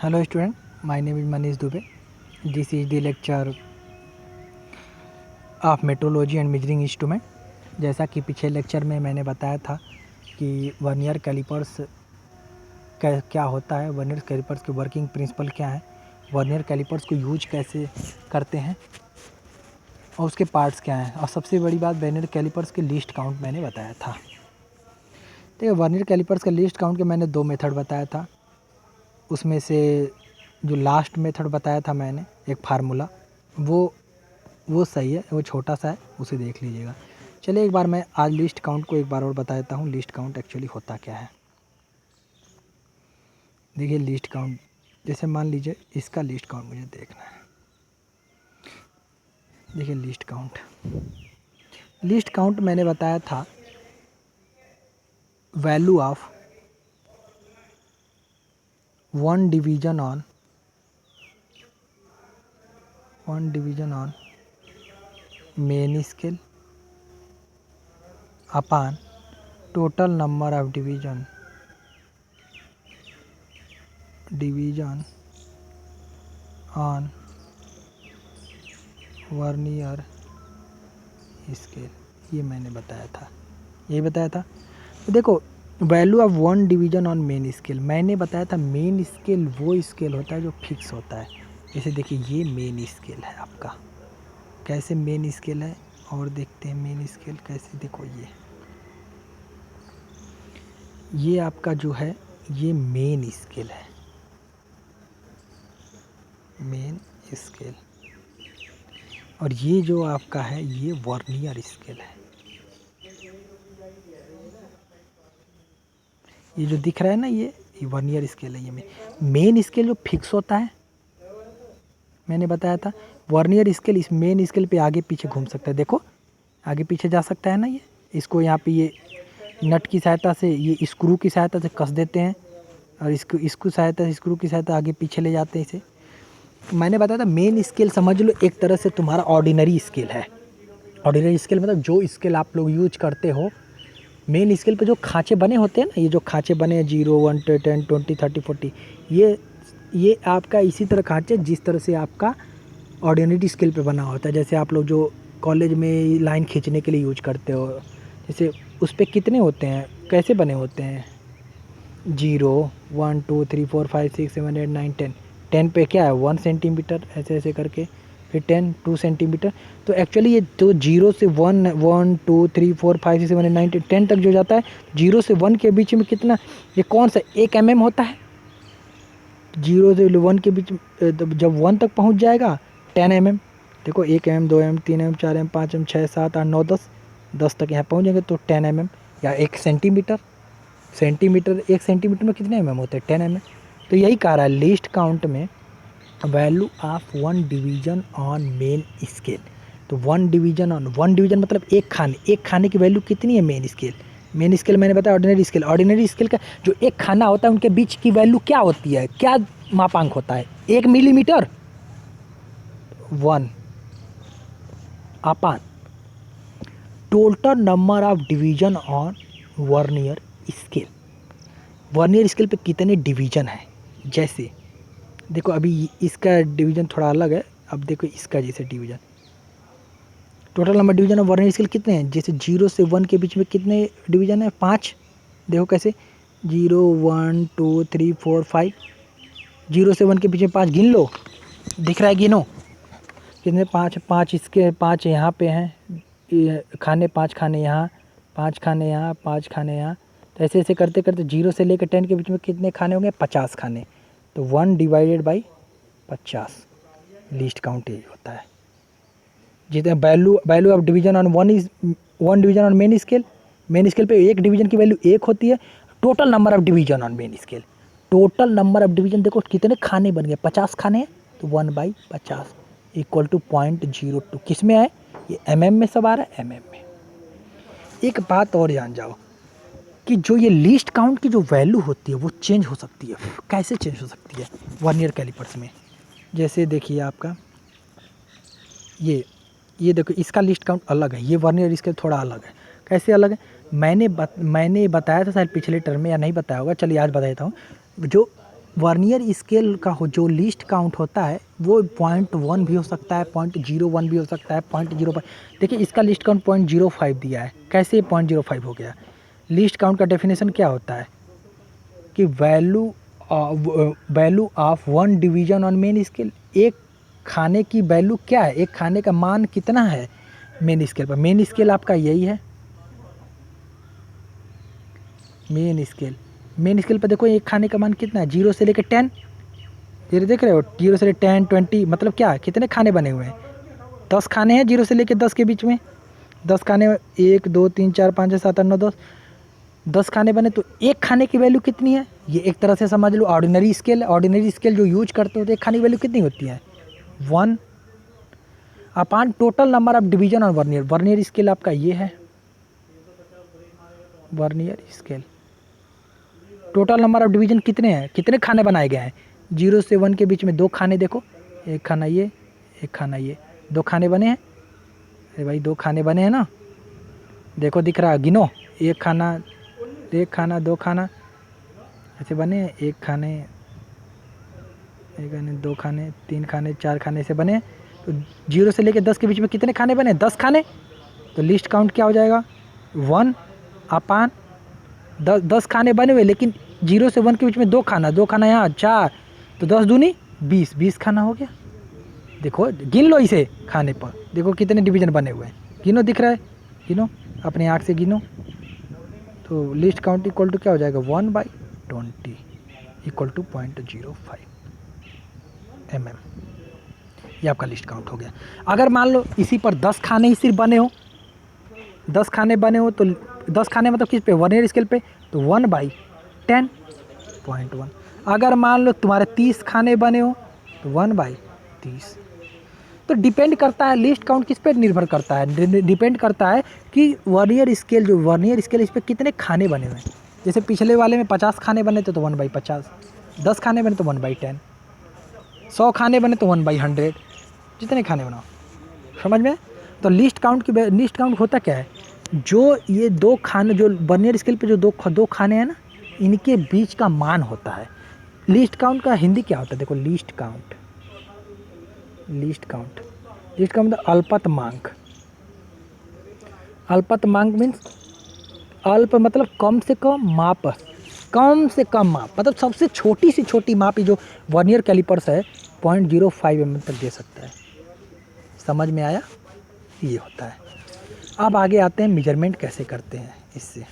Hello student, my name is Manish Dubey. This is the lecture of metrology and measuring instrument. जैसा कि पिछले lecture में मैंने बताया था कि वर्नियर कैलिपर्स क्या होता है, वर्नियर कैलिपर्स के वर्किंग प्रिंसिपल क्या है, वर्नियर कैलिपर्स को यूज कैसे करते हैं और उसके पार्ट्स क्या हैं, और सबसे बड़ी बात वर्नियर कैलिपर्स के लिस्ट काउंट मैंने बताया था। तो वर्नियर कैलिपर्स का लिस्ट काउंट के मैंने 2 मेथड बताया था। उसमें से जो लास्ट मेथड बताया था मैंने, एक फार्मूला, वो सही है, वो छोटा सा है, उसे देख लीजिएगा। चलिए एक बार मैं आज लिस्ट काउंट को एक बार और बता देता हूँ, लिस्ट काउंट एक्चुअली होता क्या है। देखिए लिस्ट काउंट, जैसे मान लीजिए इसका लिस्ट काउंट मुझे देखना है। देखिए लिस्ट काउंट मैंने बताया था value of 1 division on main scale upon total number of division on vernier scale, ये मैंने बताया था, यही बताया था। तो देखो value of 1 division on main scale, मैंने बताया था मेन स्केल वो स्केल होता है जो फिक्स होता है। जैसे देखिए ये मेन स्केल है आपका, कैसे मेन स्केल है, और देखते हैं मेन स्केल कैसे। देखो ये आपका जो है ये मेन स्केल है, मेन स्केल, और ये जो आपका है ये वर्नियर स्केल है। ये जो दिख रहा है ना ये वर्नियर स्केल है। ये मेन स्केल जो फिक्स होता है मैंने बताया था। वर्नियर स्केल इस मेन स्केल पे आगे पीछे घूम सकता है, देखो आगे पीछे जा सकता है ना। ये इसको यहाँ पे ये नट की सहायता से, ये स्क्रू की सहायता से कस देते हैं, और इसको सहायता से, स्क्रू की सहायता आगे पीछे ले जाते हैं इसे। मैंने बताया था मेन स्केल समझ लो एक तरह से तुम्हारा ऑर्डिनरी स्केल है। ऑर्डिनरी स्केल मतलब जो स्केल आप लोग यूज करते हो। मेन स्केल पे जो खाँचे बने होते हैं ना, ये जो खाँचे बने हैं 0, 1, 10, 20, 30, 40, ये आपका इसी तरह खाँचे जिस तरह से आपका ऑर्डिनरी स्केल पे बना होता है। जैसे आप लोग जो कॉलेज में लाइन खींचने के लिए यूज करते हो, जैसे उस पर कितने होते हैं, कैसे बने होते हैं, 0, 1, 2, 3, 4, 5, 6, 7, 8, 9, 10। 10 पे क्या है 1 सेंटीमीटर, ऐसे ऐसे करके, फिर 10 2 सेंटीमीटर। तो एक्चुअली ये तो 0 से 1, 1, 2, 3, 4, 5, 6, 7, 8, 9, 10 तक जो जाता है, 0 से 1 के बीच में कितना, ये कौन सा 1 mm होता है। 0 से 1 के बीच जब 1 तक पहुंच जाएगा 10 mm। देखो 1 mm, 2 mm, 3 mm, 4 mm, 5 mm, 6, 7, 8, 9, 10 तक यहाँ पहुँच जाएंगे तो 10 mm, या 1 सेंटीमीटर। 1 सेंटीमीटर में कितने mm होते हैं, 10 mm। तो यही कह रहा है लिस्ट काउंट में value of 1 division on main scale. तो 1 डिवीजन मतलब एक खाने की वैल्यू कितनी है मेन स्केल मैंने बताया ऑर्डिनरी स्केल का जो एक खाना होता है उनके बीच की वैल्यू क्या होती है, क्या मापांक होता है, 1 millimetre. 1 upon total number of division on vernier scale. Vernier scale पे कितने डिवीजन है, जैसे देखो अभी इसका डिवीजन थोड़ा अलग है, अब देखो इसका जैसे division, total number division of vernier scale कितने हैं, जैसे 0 से 1 के बीच में कितने डिवीजन है, 5। देखो कैसे 0, 1, 2, 3, 4, 5, 0 से 1 के बीच में 5 गिन लो, दिख रहा है, गिनो कितने, 5 इसके 5 यहाँ पे हैं खाने, 5 खाने यहाँ, 5 खाने यहाँ, 5 खाने यहाँ। तो ऐसे ऐसे करते करते 0 से लेकर 10 के बीच में कितने खाने होंगे, 50 खाने। तो 1 डिवाइडेड बाई 50 लीस्ट काउंट यही होता है। जितने value of division on 1 division on main scale पे एक डिवीजन की वैल्यू 1 होती है। Total number of division on main scale, total number of division देखो कितने खाने बन गए, 50 खाने हैं, तो 1/50 इक्वल टू 0.02। किस में है ये, mm में सब आ रहा है, mm में। एक बात और जान जाओ कि जो ये लिस्ट काउंट की जो वैल्यू होती है वो चेंज हो सकती है। कैसे चेंज हो सकती है वर्नियर कैलिपर्स में, जैसे देखिए आपका ये देखो इसका लिस्ट काउंट अलग है, ये वर्नियर स्केल थोड़ा अलग है। कैसे अलग है, मैंने बताया था शायद पिछले टर्म में, या नहीं बताया होगा, चलिए आज बता देता हूँ। जो वर्नियर स्केल का जो लीस्ट काउंट होता है वो 0.1 भी हो सकता है, 0.01 भी हो सकता है, 0.05। देखिए इसका लीस्ट काउंट 0.05 दिया है, कैसे 0.05 हो गया? लीस्ट काउंट का डेफिनेशन क्या होता है कि value of one division on main scale. एक खाने की वैल्यू क्या है, एक खाने का मान कितना है मेन स्केल पर। मेन स्केल आपका यही है, मेन स्केल पर देखो एक खाने का मान कितना है, 0 से लेकर 10। ये देख रहे हो, 0 से लेकर 10, 20, मतलब क्या कितने खाने बने हुए हैं? 10 खाने हैं 0 से लेकर 10 के बीच में। 10 खाने, 1 2 3 4 5 6 7 8 9 10, 10 खाने बने तो एक खाने की वैल्यू कितनी है? ये एक तरह से समझ लो ऑर्डिनरी स्केल। ऑर्डिनरी स्केल जो यूज करते हो तो एक खाने की वैल्यू कितनी होती है? 1 upon total number of division on vernier. Vernier scale आपका ये है, vernier scale. Total number of division कितने हैं, कितने खाने बनाए गए हैं? 0 से 1 के बीच में 2 खाने, देखो एक खाना ये, एक खाना ये, 2 खाने बने हैं। अरे भाई 2 खाने बने हैं ना, देखो दिख रहा है, गिनो। एक खाना, 2 खाना ऐसे बने, एक खाने, 2 खाने, 3 खाने, 4 खाने ऐसे बने। तो 0 से लेकर 10 के बीच में कितने खाने बने? 10 खाने। तो लिस्ट काउंट क्या हो जाएगा? 1 अपान 10 खाने बने हुए, लेकिन 0 से 1 के बीच में 2 खाना, 2 खाना यहाँ 4, तो 10 दूनी 20, 20 खाना हो गया। देखो गिन लो इसे खाने पर, देखो कितने डिवीजन बने हुए हैं, गिनो, दिख रहा है, गिनो अपने आँख से गिनो। तो लिस्ट काउंट इक्वल टू क्या हो जाएगा? 1/20 इक्वल टू 0.05 mm। ये आपका लिस्ट काउंट हो गया। अगर मान लो इसी पर 10 खाने ही सिर्फ बने हो, 10 खाने बने हो, तो 10 खाने मतलब किस पे? वर्नियर स्केल पे, तो 1/10.1। अगर मान लो तुम्हारे 30 खाने बने हो तो 1/30। तो डिपेंड करता है, लिस्ट काउंट किस पे निर्भर करता है? डिपेंड करता है कि वर्नियर स्केल, जो वर्नियर स्केल इस पर कितने खाने बने हुए हैं। जैसे पिछले वाले में 50 खाने बने थे तो 1/50, 10 खाने बने तो 1/10, 100 खाने बने तो 1/100, जितने खाने बनाओ, समझ में? तो लिस्ट काउंट होता क्या है? जो ये 2 खाने, जो वर्नियर स्केल पे जो दो खाने हैं ना, इनके बीच का मान होता है। लिस्ट काउंट का हिंदी क्या होता है? देखो लिस्ट काउंट मतलब अल्पतमांक। अल्पतमांक मीन्स अल्प मतलब कम से कम माप, मतलब सबसे छोटी से छोटी माप जो वर्नियर कैलिपर्स है 0.05 mm तक दे सकता है। समझ में आया? ये होता है। अब आगे आते हैं मेजरमेंट कैसे करते हैं इससे।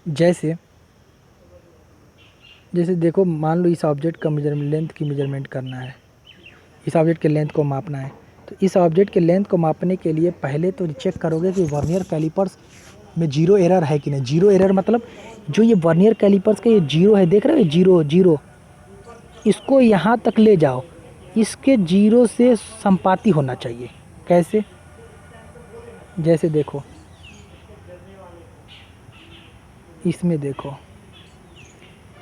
जैसे देखो, मान लो इस ऑब्जेक्ट का मेजरमेंट, लेंथ की मेजरमेंट करना है, इस ऑब्जेक्ट के लेंथ को मापना है। तो इस ऑब्जेक्ट के लेंथ को मापने के लिए पहले तो चेक करोगे कि वर्नियर कैलिपर्स में जीरो एरर है कि नहीं। जीरो एरर मतलब जो ये वर्नियर कैलिपर्स का ये जीरो है, देख रहे हो, जीरो, इसको यहाँ तक ले जाओ, इसके जीरो से संपाती होना चाहिए। कैसे? जैसे देखो, इसमें देखो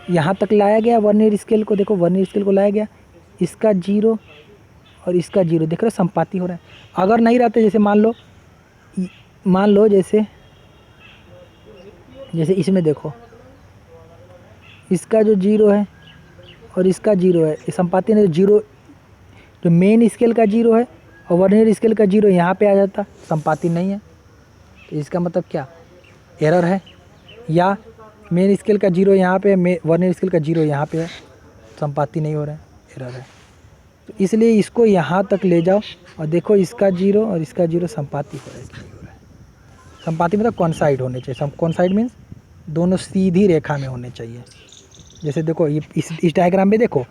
यहाँ तक लाया गया वर्नियर स्केल को, देखो वर्नियर स्केल को लाया गया, इसका जीरो और इसका जीरो, देख रहे हो, संपाती हो रहा है। अगर नहीं रहते, जैसे मान लो जैसे इसमें देखो, इसका जो जीरो है और इसका जीरो है, ये संपाती नहीं, जीरो जो मेन स्केल का जीरो है और वर्नियर स्केल का जीरो यहाँ पे आ जाता, संपाती नहीं है। तो इसका मतलब क्या? एरर है। या मेन स्केल का जीरो यहाँ पे, वर्नियर स्केल का जीरो यहाँ पे है, संपाती नहीं हो रहा है, एरर है। तो इसलिए इसको यहाँ तक ले जाओ और देखो इसका जीरो और इसका जीरो संपाती हो रहा है कि नहीं हो रहा है। संपाती मतलब कॉन्साइड होने चाहिए। कॉन्साइड मीन्स दोनों सीधी रेखा में होने चाहिए। जैसे देखो ये इस डायग्राम में देखो,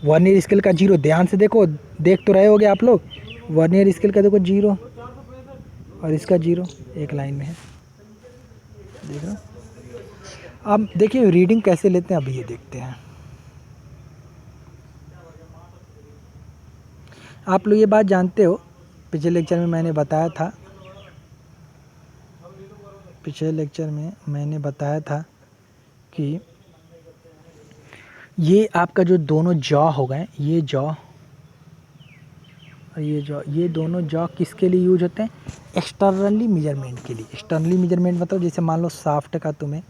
वर्नियर स्केल का जीरो, ध्यान से देखो, देख तो रहे होगे आप लोग, वर्नियर स्केल का देखो जीरो और इसका जीरो एक लाइन में है, देख रहे हो। अब देखिए रीडिंग कैसे लेते हैं, अभी ये देखते हैं। आप लोग ये बात जानते हो, पिछले लेक्चर में मैंने बताया था, कि ये आपका जो दोनों जॉ हो गए, ये जॉ और ये दोनों जॉ किसके लिए यूज होते हैं? एक्सटर्नली मेजरमेंट के लिए। एक्सटर्नली मेजरमेंट मतलब जैसे मान लो शाफ्ट का तुम्हें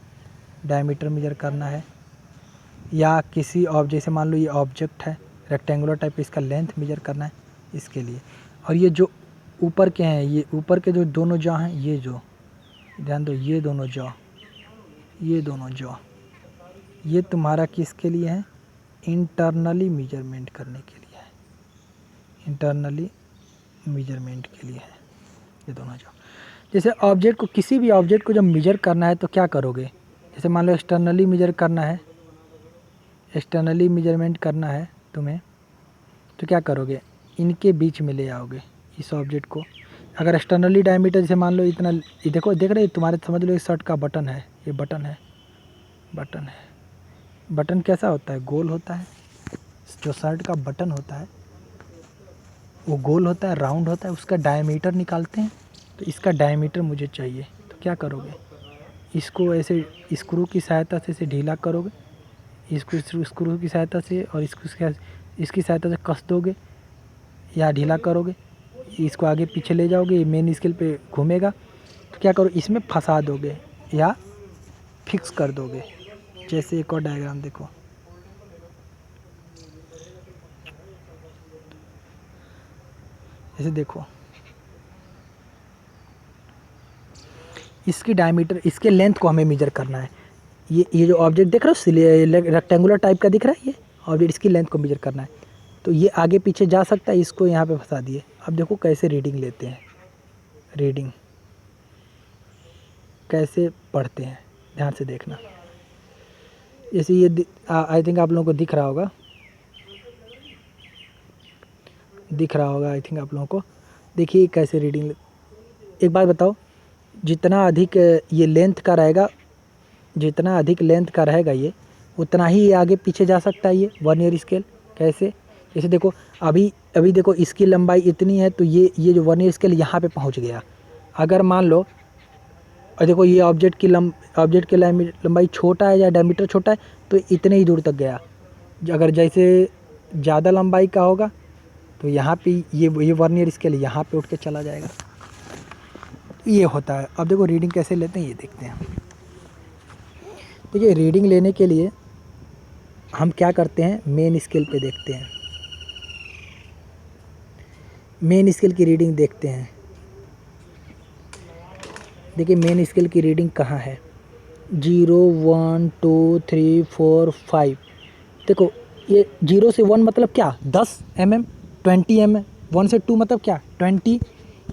डायमीटर मेजर करना है, या किसी जैसे मान लो ये ऑब्जेक्ट है रेक्टेंगुलर टाइप, इसका लेंथ मेजर करना है इसके लिए। और ये जो ऊपर के हैं, ये ऊपर के जो दोनों जॉ हैं, ये जो ध्यान दो, ये दोनों जॉ ये तुम्हारा किसके लिए है? इंटरनली मेजरमेंट करने के लिए है, इंटरनली मेजरमेंट के लिए है ये दोनों जॉ। जैसे ऑब्जेक्ट को, किसी भी ऑब्जेक्ट को जब मेजर करना है तो क्या करोगे? जैसे मान लो एक्सटर्नली मेजर करना है, एक्सटर्नली मेजरमेंट करना है तुम्हें, तो क्या करोगे? इनके बीच में ले आओगे इस ऑब्जेक्ट को। अगर एक्सटर्नली डायमीटर जैसे मान लो इतना, ये देखो देख रहे तुम्हारे, समझ लो ये शर्ट का बटन है, ये बटन है, बटन कैसा होता है? गोल होता है। जो शर्ट का बटन होता है वो गोल होता है, राउंड होता है, उसका डायमीटर निकालते हैं। तो इसका डायमीटर मुझे चाहिए, तो क्या करोगे? इसको ऐसे स्क्रू की सहायता से इसे ढीला करोगे, इसको स्क्रू की सहायता से, और इसकी सहायता से कस दोगे या ढीला करोगे, इसको आगे पीछे ले जाओगे, मेन स्केल पे घूमेगा, तो क्या करो? इसमें फंसा दोगे या फिक्स कर दोगे। जैसे एक और डायग्राम देखो, जैसे देखो इसकी डायमीटर, इसके लेंथ को हमें मेजर करना है। ये जो ऑब्जेक्ट देख रहे हो रेक्टेंगुलर टाइप का दिख रहा है, ये ऑब्जेक्ट, इसकी लेंथ को मेजर करना है। तो ये आगे पीछे जा सकता है, इसको यहाँ पे फंसा दिए। अब देखो कैसे रीडिंग लेते हैं, रीडिंग कैसे पढ़ते हैं, ध्यान से देखना। जैसे ये आई थिंक आप लोगों को दिख रहा होगा आई थिंक आप लोगों को। देखिए कैसे रीडिंग। एक बात बताओ, जितना अधिक ये लेंथ का रहेगा, जितना अधिक लेंथ का रहेगा ये, उतना ही ये आगे पीछे जा सकता है ये वर्नियर स्केल। कैसे? जैसे देखो अभी देखो इसकी लंबाई इतनी है, तो ये जो वर्नियर स्केल यहाँ पे पहुँच गया। अगर मान लो, और देखो ये ऑब्जेक्ट की लंबाई छोटा है या डायमीटर छोटा है, तो इतने ही दूर तक गया। अगर जैसे ज़्यादा लंबाई का होगा तो यहाँ पे ये वर्नियर स्केल यहाँ पे उठ के चला जाएगा। ये होता है। अब देखो रीडिंग कैसे लेते हैं ये देखते हैं। तो ये रीडिंग लेने के लिए हम क्या करते हैं, मेन स्केल पे देखते हैं, मेन स्केल की रीडिंग देखते हैं। देखिए मेन स्केल की रीडिंग कहाँ है, 0 1 2 3 4 5। देखो ये 0 से 1 मतलब क्या, 10 mm, 20 mm, 1 से 2 मतलब क्या, 20।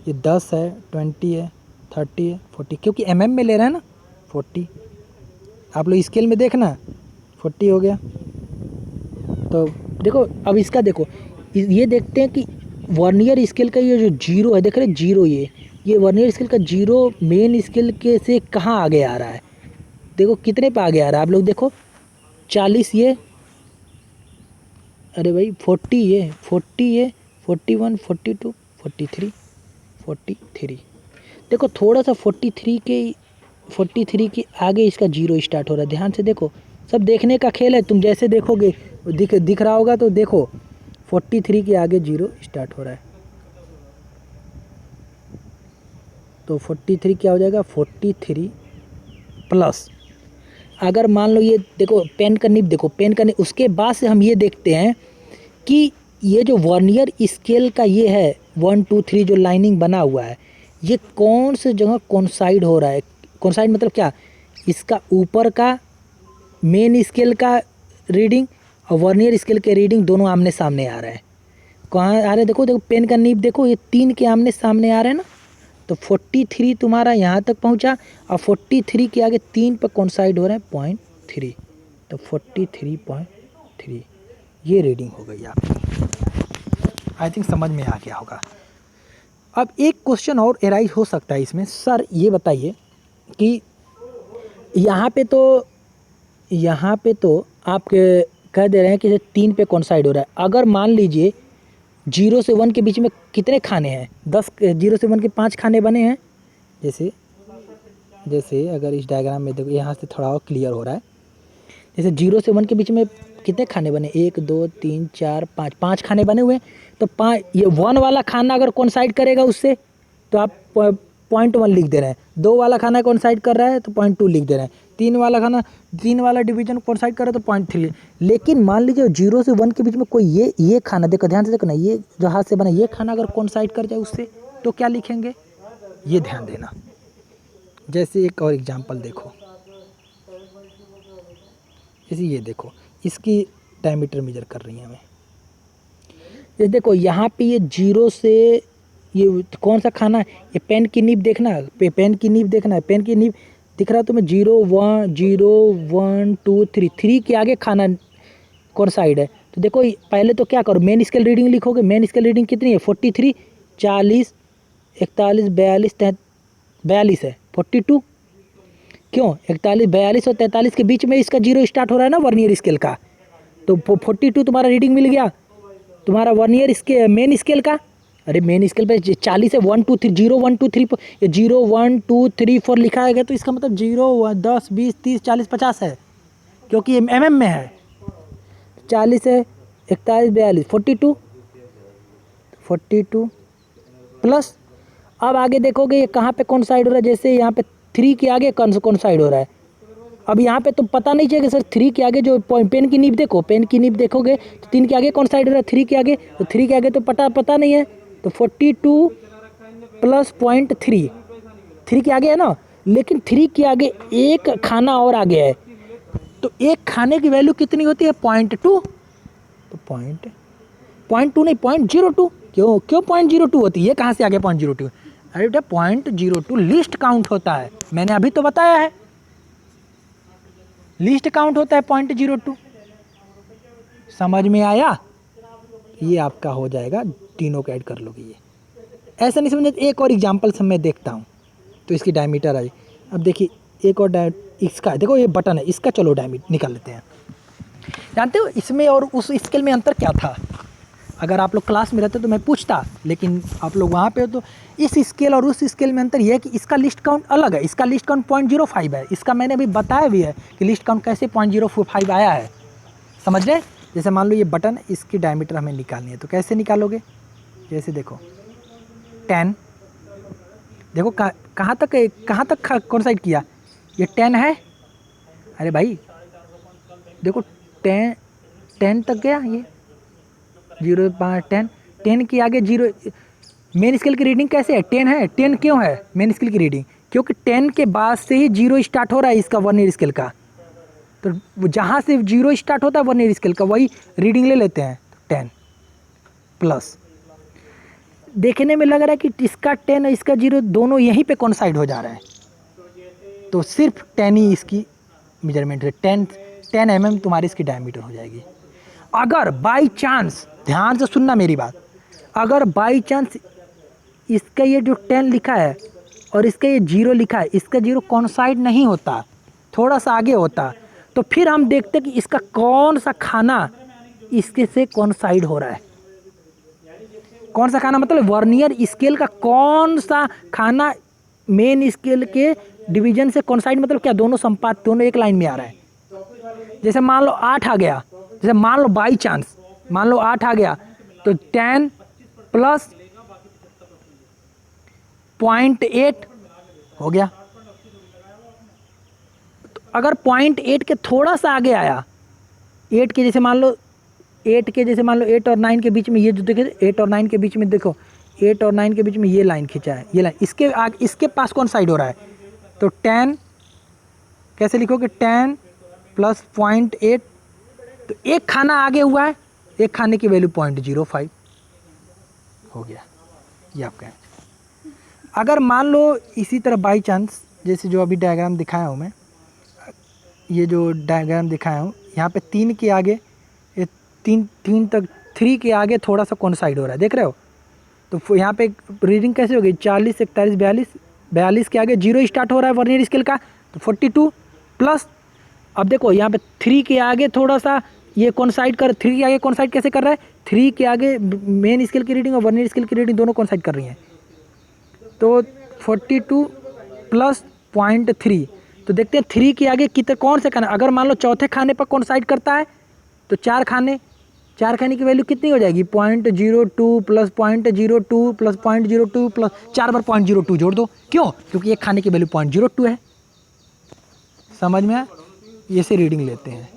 ये 10 है, 20 है, 30 है, 40, क्योंकि mm में ले रहे हैं ना, 40। आप लोग स्केल में देखना, 40 हो गया। तो देखो अब इसका देखो, ये देखते हैं कि वर्नियर स्केल का ये जो 0 है, देख रहे 0, ये वर्नियर स्केल का 0 मेन स्केल के से कहाँ आगे आ रहा है? देखो कितने पे आगे आ रहा है, आप लोग देखो 40, ये अरे भाई 40, ये 41, 42, 43, 43। देखो थोड़ा सा 43 के आगे इसका 0 स्टार्ट हो रहा है। ध्यान से देखो, सब देखने का खेल है। तुम जैसे देखोगे दिख रहा होगा, तो देखो 43 के आगे 0 स्टार्ट हो रहा है। तो 43 क्या हो जाएगा, 43 प्लस, अगर मान लो ये देखो पेन का निब, देखो पेन का निब, उसके बाद से हम ये देखते हैं कि ये जो वर्नियर स्केल का ये है 1 2 3 जो लाइनिंग बना हुआ है, ये कौन से जगह कोइंसाइड हो रहा है। कोइंसाइड मतलब क्या, इसका ऊपर का मेन स्केल का रीडिंग और वर्नियर स्केल के रीडिंग दोनों आमने सामने आ रहे हैं। कहाँ आ रहे हैं, देखो पेन का निब देखो, ये 3 के आमने सामने आ रहे हैं ना। तो 43 तुम्हारा यहाँ तक पहुँचा, और 43 के आगे 3 पर कोइंसाइड हो रहे हैं 0.3, तो 43.3 ये रीडिंग हो गई आपकी। आई थिंक समझ में आ गया होगा। अब एक क्वेश्चन और एराइज हो सकता है इसमें, सर ये बताइए कि यहाँ पे तो आप कह दे रहे हैं कि 3 पे कोइंसाइड हो रहा है। अगर मान लीजिए 0 से 1 के बीच में कितने खाने हैं, 10, 0 से 1 के 5 खाने बने हैं। जैसे अगर इस डायग्राम में देखो, यहाँ से थोड़ा और क्लियर हो रहा है। जैसे 0 से 1 के बीच में कितने खाने बने, 1 2 3 4 5, 5 खाने बने हुए हैं। तो 5, ये 1 वाला खाना अगर कोइंसाइड करेगा उससे, तो आप 0.1 लिख दे रहे हैं, 2 वाला खाना कोइंसाइड कर रहा है तो 0.2 लिख दे रहे हैं, 3 वाला खाना 3 वाला डिवीजन कोइंसाइड कर रहा है तो 0.3। लेकिन मान लीजिए 0 से 1 के बीच में कोई ये खाना, देखो ध्यान से देखो ना, ये जो हाथ से बना ये खाना अगर कोइंसाइड कर जाए उससे तो क्या लिखेंगे, ये ध्यान देना। जैसे एक और एग्जांपल देखो, जैसे ये देखो, इसकी डायमीटर मेजर कर रही है हमें, ये देखो यहाँ पे ये 0 से ये कौन सा खाना है, ये पेन की नीब देखना है, पेन की नीब देखना है, पेन की नीब दिख रहा है तुम्हें, 0 1 2 3 के आगे खाना कौन साइड है। तो देखो पहले तो क्या करो, मेन स्केल रीडिंग लिखोगे, मेन स्केल रीडिंग कितनी है 43, 40, 41, 42 है, 42 क्यों, 41, 42 और 43 के बीच में इसका 0 स्टार्ट हो रहा है ना वर्नियर स्केल का, तो 42 तुम्हारा रीडिंग मिल गया तुम्हारा वर्नियर स्केल मेन स्केल का। अरे मेन स्केल पे 40 है, 1 2 3 0 1 2 3 ये 0 1 2 3 4 लिखा है, तो इसका मतलब 0 10 20 30 40 50 है, क्योंकि ये mm में है। 40 है, 41 42 42 प्लस, अब आगे देखोगे ये कहाँ पे कौन साइड हो रहा है, जैसे यहाँ पे 3 के आगे कौन साइड हो रहा है। अब यहाँ पे तो पता नहीं चाहिए सर 3 के आगे जो पेन की नीब देखो, पेन की नीब देखोगे तो 3 के आगे कौन साइड हो रहा है, 3 के आगे, तो 3 के आगे तो पता नहीं है, तो 42 प्लस 0.3 3 के आगे है ना, लेकिन 3 के आगे एक खाना और आगे है, तो एक खाने की वैल्यू कितनी होती है 0.2, तो 0.2 नहीं 0.02, क्यों 0.02 होती है, ये कहाँ से आ गया 0.02, अरे बेटा 0.02 लिस्ट काउंट होता है, मैंने अभी तो बताया है लिस्ट काउंट होता है 0.02, समझ में आया। ये आपका हो जाएगा, तीनों को ऐड कर लोगे, ये ऐसा नहीं समझे। एक और एग्जांपल से मैं देखता हूँ तो इसकी डायमीटर आई, अब देखिए एक और इसका देखो ये बटन है इसका, चलो डायमीटर निकाल लेते हैं। जानते हो इसमें और उस स्केल में अंतर क्या था, अगर आप लोग क्लास में रहते तो मैं पूछता, लेकिन आप लोग वहाँ पे हो, तो इस स्केल और उस स्केल में अंतर यह है कि इसका लिस्ट काउंट अलग है, इसका लिस्ट काउंट 0.05 है, इसका मैंने अभी बताया भी है कि लिस्ट काउंट कैसे 0.05 आया है, समझ रहे। जैसे मान लो ये बटन, इसकी डायमीटर हमें निकालनी है, तो कैसे निकालोगे, जैसे देखो 10, देखो कहाँ तक कौन साइड किया, ये 10 है, अरे भाई देखो 10 तक गया, ये 0 5 10 के आगे 0, मेन स्केल की रीडिंग कैसे है 10 है, 10 क्यों है मेन स्केल की रीडिंग, क्योंकि 10 के बाद से ही 0 स्टार्ट हो रहा है इसका वर्नियर स्केल का, तो जहाँ से 0 स्टार्ट होता है वर्नियर स्केल का वही रीडिंग ले लेते हैं, 10 प्लस, देखने में लग रहा है कि इसका 10 और इसका 0 दोनों यहीं पे कॉन्साइड हो जा रहा है, तो सिर्फ 10 ही इसकी मेजरमेंट है, 10 mm तुम्हारी इसकी डायमीटर हो जाएगी। अगर बाई चांस, ध्यान से सुनना मेरी बात, अगर बाई चांस इसका ये जो 10 लिखा है और इसका ये 0 लिखा है, इसका 0 कॉन्साइड नहीं होता, थोड़ा सा आगे होता, तो फिर हम देखते कि इसका कौन सा खाना इसके से कॉन्साइड हो रहा है, कौन सा खाना मतलब वर्नियर स्केल का कौन सा खाना मेन स्केल के डिवीजन से कॉन्साइड, मतलब क्या दोनों संपात, दोनों एक लाइन में आ रहा है। जैसे मान लो 8 आ गया, जैसे मान लो बाई चांस मान लो 8 आ गया, तो 10 प्लस 0.8 हो गया, तो अगर 0.8 के थोड़ा सा आगे आया, 8 के जैसे मान लो 8 और 9 के बीच में, ये जो देखे 8 और 9 के बीच में, देखो 8 और 9 के बीच में ये लाइन खींचा है, ये लाइन इसके आगे, इसके पास कौन साइड हो रहा है, तो 10 कैसे लिखोगे 10 प्लस 0.8, तो एक खाना आगे हुआ है, एक खाने की वैल्यू 0.05 हो गया, ये आपका है। अगर मान लो इसी तरह बाई चांस, जैसे जो अभी डायग्राम दिखाया हूँ मैं, ये जो डायग्राम दिखाया हूँ, यहाँ पे 3 के आगे, ये 3 तक 3 के आगे थोड़ा सा कौन साइड हो रहा है, देख रहे हो, तो यहाँ पे रीडिंग कैसे होगी 40 41 42 के आगे 0 स्टार्ट हो रहा है वर्नियर स्केल का, तो 42 प्लस, अब देखो यहाँ पे 3 के आगे थोड़ा सा ये कॉन्साइड कर, 3 के आगे कॉन्साइड कैसे कर रहा है, 3 के आगे मेन स्केल की रीडिंग और वर्नियर स्केल की रीडिंग दोनों कॉन्साइड कर रही हैं, तो 42 प्लस 0.3, तो देखते हैं 3 के आगे कितने कौन से खाने, अगर मान लो चौथे खाने पर कॉन्साइड करता है तो 4 खाने, 4 खाने की वैल्यू कितनी हो जाएगी 0.02 प्लस 0.02 प्लस 0.02 प्लस 4 बार 0.02 जोड़ दो। क्यों? क्योंकि एक खाने की वैल्यू 0.02 है। समझ में आया? ये से रीडिंग लेते हैं।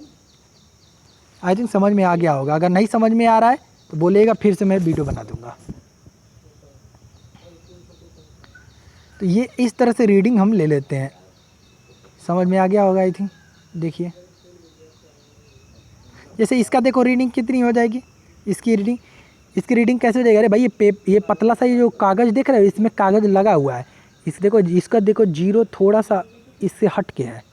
आई थिंक समझ में आ गया होगा। अगर नहीं समझ में आ रहा है तो बोलिएगा, फिर से मैं वीडियो बना दूंगा। तो ये इस तरह से रीडिंग हम ले लेते हैं। समझ में आ गया होगा आई थिंक। देखिए जैसे इसका देखो रीडिंग कितनी हो जाएगी, इसकी रीडिंग कैसे हो जाएगी? अरे भाई ये पतला सा ये जो कागज़ देख रहे हो, इसमें कागज़ लगा हुआ है। इसका देखो जीरो थोड़ा सा इससे हट के है।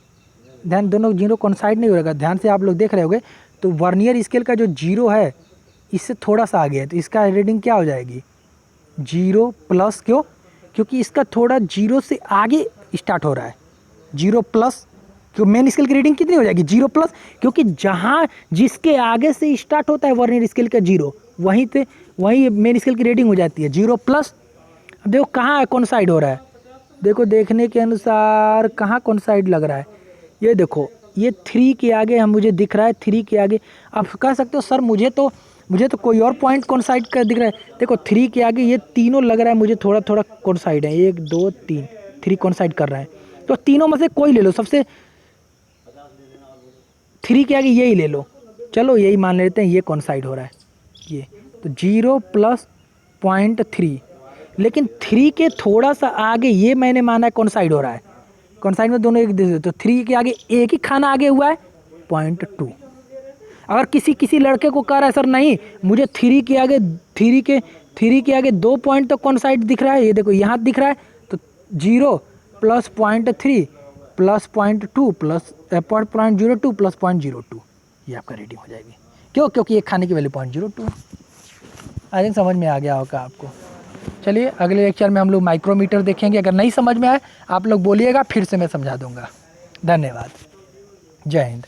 ध्यान, दोनों जीरो कोइंसाइड नहीं हो रहेगा। ध्यान से आप लोग देख रहे होगे तो वर्नियर स्केल का जो जीरो है इससे थोड़ा सा आगे है, तो इसका रीडिंग क्या हो जाएगी 0 प्लस। क्यों? क्योंकि इसका थोड़ा जीरो से आगे स्टार्ट हो रहा है। 0 प्लस, क्यों मेन स्केल की रीडिंग कितनी हो जाएगी 0 प्लस, क्योंकि जहाँ जिसके आगे से स्टार्ट होता है वर्नियर स्केल का जीरो, वहीं मेन स्केल की रीडिंग हो जाती है 0 प्लस। अब देखो कहाँ कोइंसाइड हो रहा है, देखो देखने के अनुसार कहाँ कोइंसाइड लग रहा है। ये देखो ये 3 के आगे हम मुझे दिख रहा है, 3 के आगे। आप कह सकते हो सर मुझे तो कोई और पॉइंट कोइंसाइड का दिख रहा है। देखो 3 के आगे ये तीनों लग रहा है मुझे थोड़ा थोड़ा कोइंसाइड है, 1 2 3, 3 कोइंसाइड कर रहा है। तो तीनों में से कोई ले लो, सबसे 3 के आगे यही ले लो। चलो यही मान लेते हैं ये कोइंसाइड हो रहा है ये। तो 0 प्लस 0.3, लेकिन 3 के थोड़ा सा आगे ये मैंने माना है कोइंसाइड हो रहा है। कोइंसाइड में दोनों एक दे, तो 3 के आगे एक ही खाना आगे हुआ है 0.2। अगर किसी लड़के को कह रहा है सर नहीं मुझे 3 के आगे 2 पॉइंट तो कोइंसाइड दिख रहा है, ये देखो यहाँ दिख रहा है, तो 0 प्लस 0.3 प्लस 0.2 प्लस 0.02 प्लस 0.02, ये आपका रीडिंग हो जाएगी। क्यों? क्योंकि ये खाने की वैल्यू 0.02 है। आई थिंक समझ में आ गया होगा आपको। चलिए अगले लेक्चर में हम लोग माइक्रोमीटर देखेंगे। अगर नहीं समझ में आए आप लोग बोलिएगा, फिर से मैं समझा दूंगा। धन्यवाद। जय हिंद।